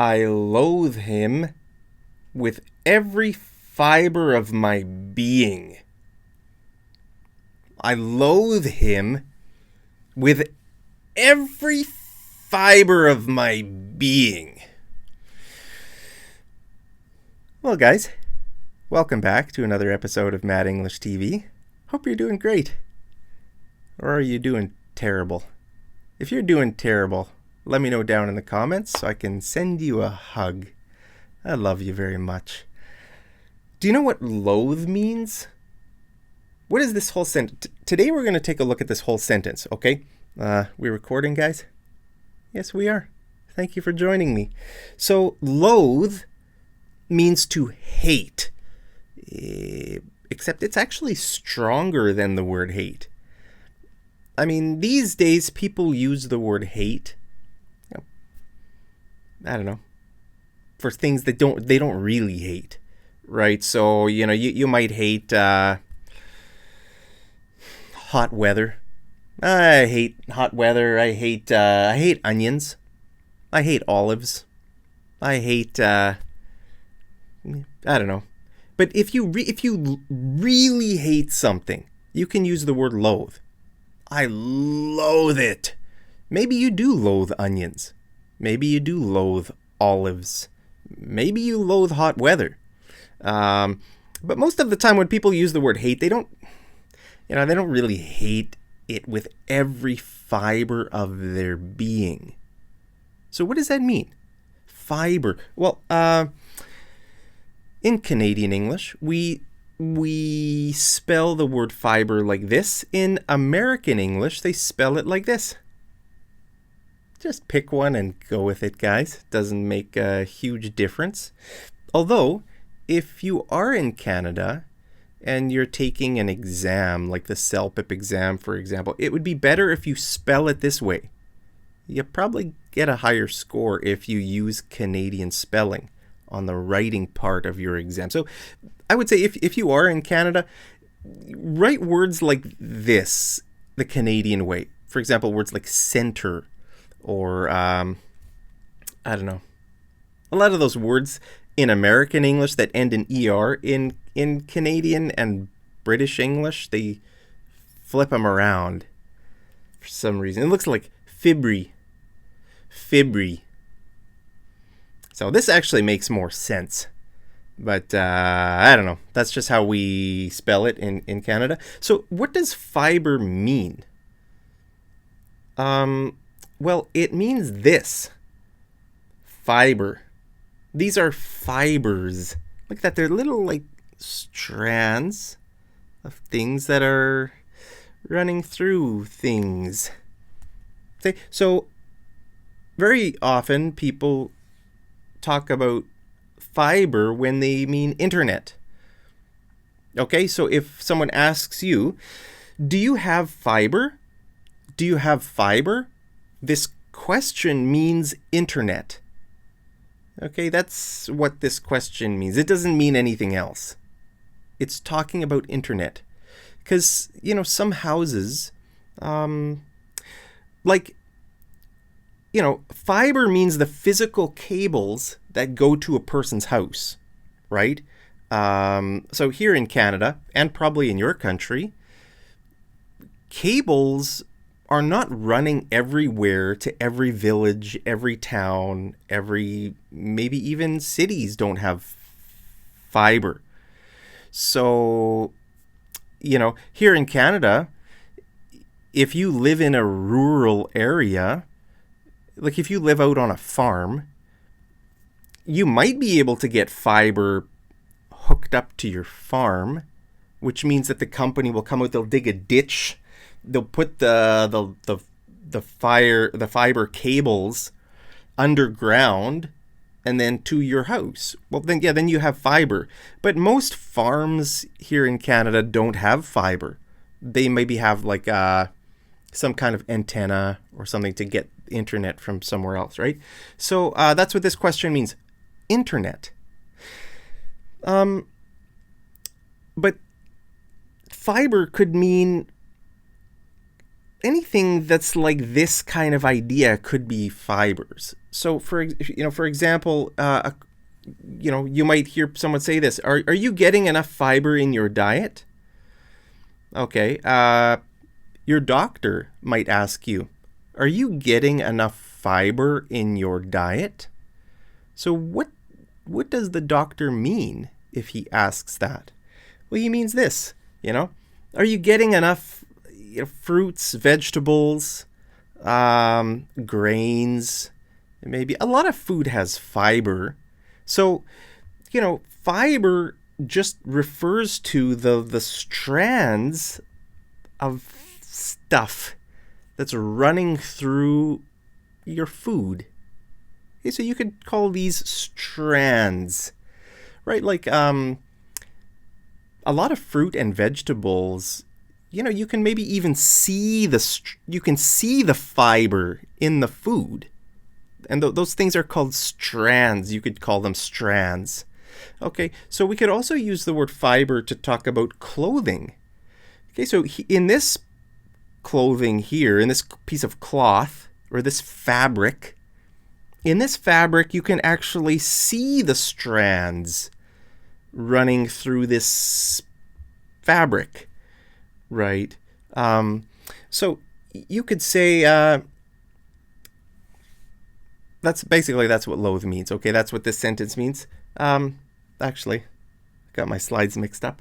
I loathe him with every fiber of my being. I loathe him with every fiber of my being. Well, guys, welcome back to another episode of Mad English TV. Hope you're doing great. Or are you doing terrible? If you're doing terrible, let me know down in the comments so I can send you a hug. I love you very much. Do you know what loathe means? What is this whole sentence? Today we're going to take a look at this whole sentence, okay? We recording, guys? Yes, we are. Thank you for joining me. So, loathe means to hate. Except it's actually stronger than the word hate. I mean, these days people use the word hate, I don't know, for things that they don't really hate, right? So, you might hate hot weather. I hate hot weather. I hate onions. I hate olives. I hate I don't know. But if you really hate something, you can use the word loathe. I loathe it. Maybe you do loathe onions. Maybe you do loathe olives. Maybe you loathe hot weather. But most of the time when people use the word hate, they don't really hate it with every fiber of their being. So what does that mean? Fiber. Well, in Canadian English, we spell the word fiber like this. In American English, they spell it like this. Just pick one and go with it, guys. Doesn't make a huge difference. Although, if you are in Canada and you're taking an exam, like the CELPIP exam, for example, it would be better if you spell it this way. You probably get a higher score if you use Canadian spelling on the writing part of your exam. So I would say if you are in Canada, write words like this the Canadian way. For example, words like center or, I don't know. A lot of those words in American English that end in ER, in Canadian and British English, they flip them around for some reason. It looks like Fibre. So this actually makes more sense. But I don't know. That's just how we spell it in Canada. So what does fiber mean? Well, it means this. Fiber. These are fibers. Look at that. They're little like strands of things that are running through things. Okay, so very often people talk about fiber when they mean internet. Okay, so if someone asks you, do you have fiber? Do you have fiber? This question means internet. Okay, that's what this question means. It doesn't mean anything else. It's talking about internet. Because, some houses, fiber means the physical cables that go to a person's house, right? So here in Canada, and probably in your country, cables are not running everywhere to every village, every town, maybe even cities don't have fiber. So, here in Canada, if you live in a rural area, like if you live out on a farm, you might be able to get fiber hooked up to your farm, which means that the company will come out, they'll dig a ditch, they'll put the fiber cables underground and then to your house. Well, then you have fiber. But most farms here in Canada don't have fiber. They maybe have like some kind of antenna or something to get internet from somewhere else, right? So that's what this question means. Internet. But fiber could mean anything that's like this kind of idea could be fibers. So for example, you might hear someone say this: Are you getting enough fiber in your diet? Okay. Your doctor might ask you, are you getting enough fiber in your diet? So what does the doctor mean if he asks that? Well, he means this, Are you getting enough fruits, vegetables, grains? Maybe a lot of food has fiber. So, fiber just refers to the strands of stuff that's running through your food. Okay, so you could call these strands, right? Like a lot of fruit and vegetables, you can maybe even see the fiber in the food. And those things are called strands. You could call them strands. Okay, so we could also use the word fiber to talk about clothing. Okay, so in this clothing here, in this piece of cloth or this fabric, you can actually see the strands running through this fabric, right? So you could say that's what loathe means. Okay, that's what this sentence means. Actually, I got my slides mixed up.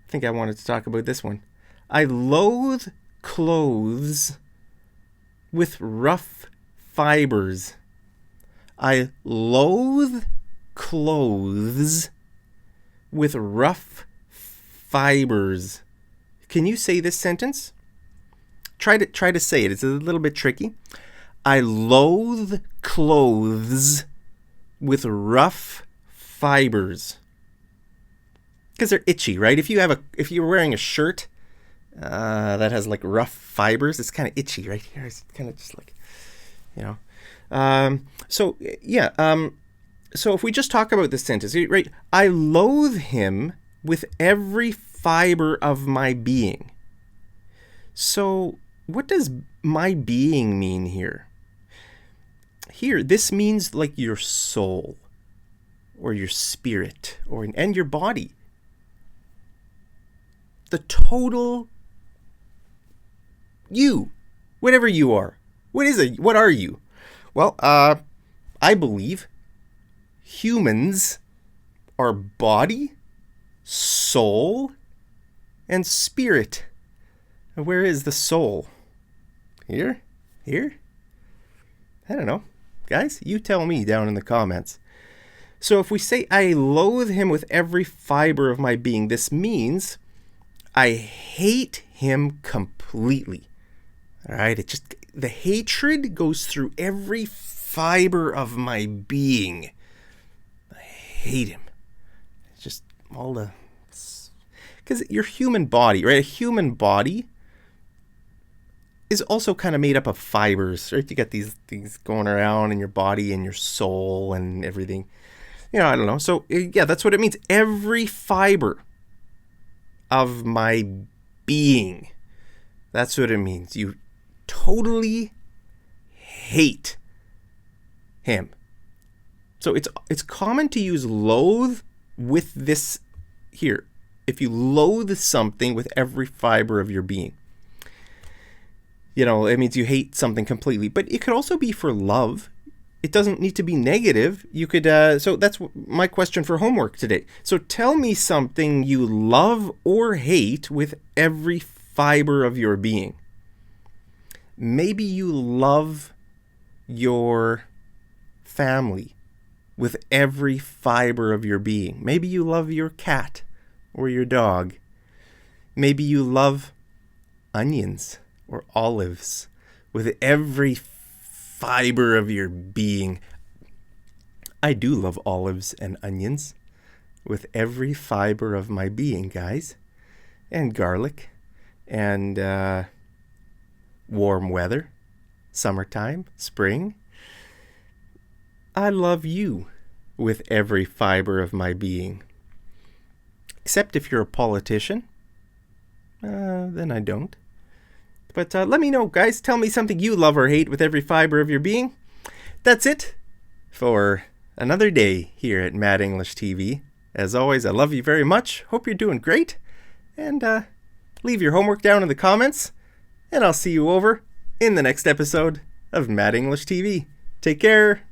I think I wanted to talk about this one. I loathe clothes with rough fibers. I loathe clothes with rough fibers. Can you say this sentence? Try to say it. It's a little bit tricky. I loathe clothes with rough fibers. Because they're itchy, right? If you're wearing a shirt that has like rough fibers, it's kind of itchy right here. It's kind of just like, So if we just talk about this sentence, right? I loathe him with every fiber of my being. So what does my being mean here? Here, this means like your soul or your spirit and your body. The total you, whatever you are. What is it? What are you? Well, I believe humans are body, soul, and spirit. Where is the soul? Here? I don't know. Guys, you tell me down in the comments. So if we say I loathe him with every fiber of my being, this means I hate him completely. All right? The hatred goes through every fiber of my being. I hate him. It's just all the... Because your human body, right? A human body is also kind of made up of fibers, right? You got these things going around in your body and your soul and everything. I don't know. So, yeah, that's what it means. Every fiber of my being. That's what it means. You totally hate him. So it's common to use loathe with this here. If you loathe something with every fiber of your being. It means you hate something completely. But it could also be for love. It doesn't need to be negative. You could, so that's my question for homework today. So tell me something you love or hate with every fiber of your being. Maybe you love your family with every fiber of your being. Maybe you love your cat or your dog. Maybe you love onions or olives with every fiber of your being. I do love olives and onions with every fiber of my being, guys. And garlic and warm weather, summertime, spring. I love you with every fiber of my being. Except if you're a politician, then I don't. But let me know, guys. Tell me something you love or hate with every fiber of your being. that's it for another day here at Mad English TV. As always, I love you very much. Hope you're doing great. And leave your homework down in the comments. And I'll see you over in the next episode of Mad English TV. Take care.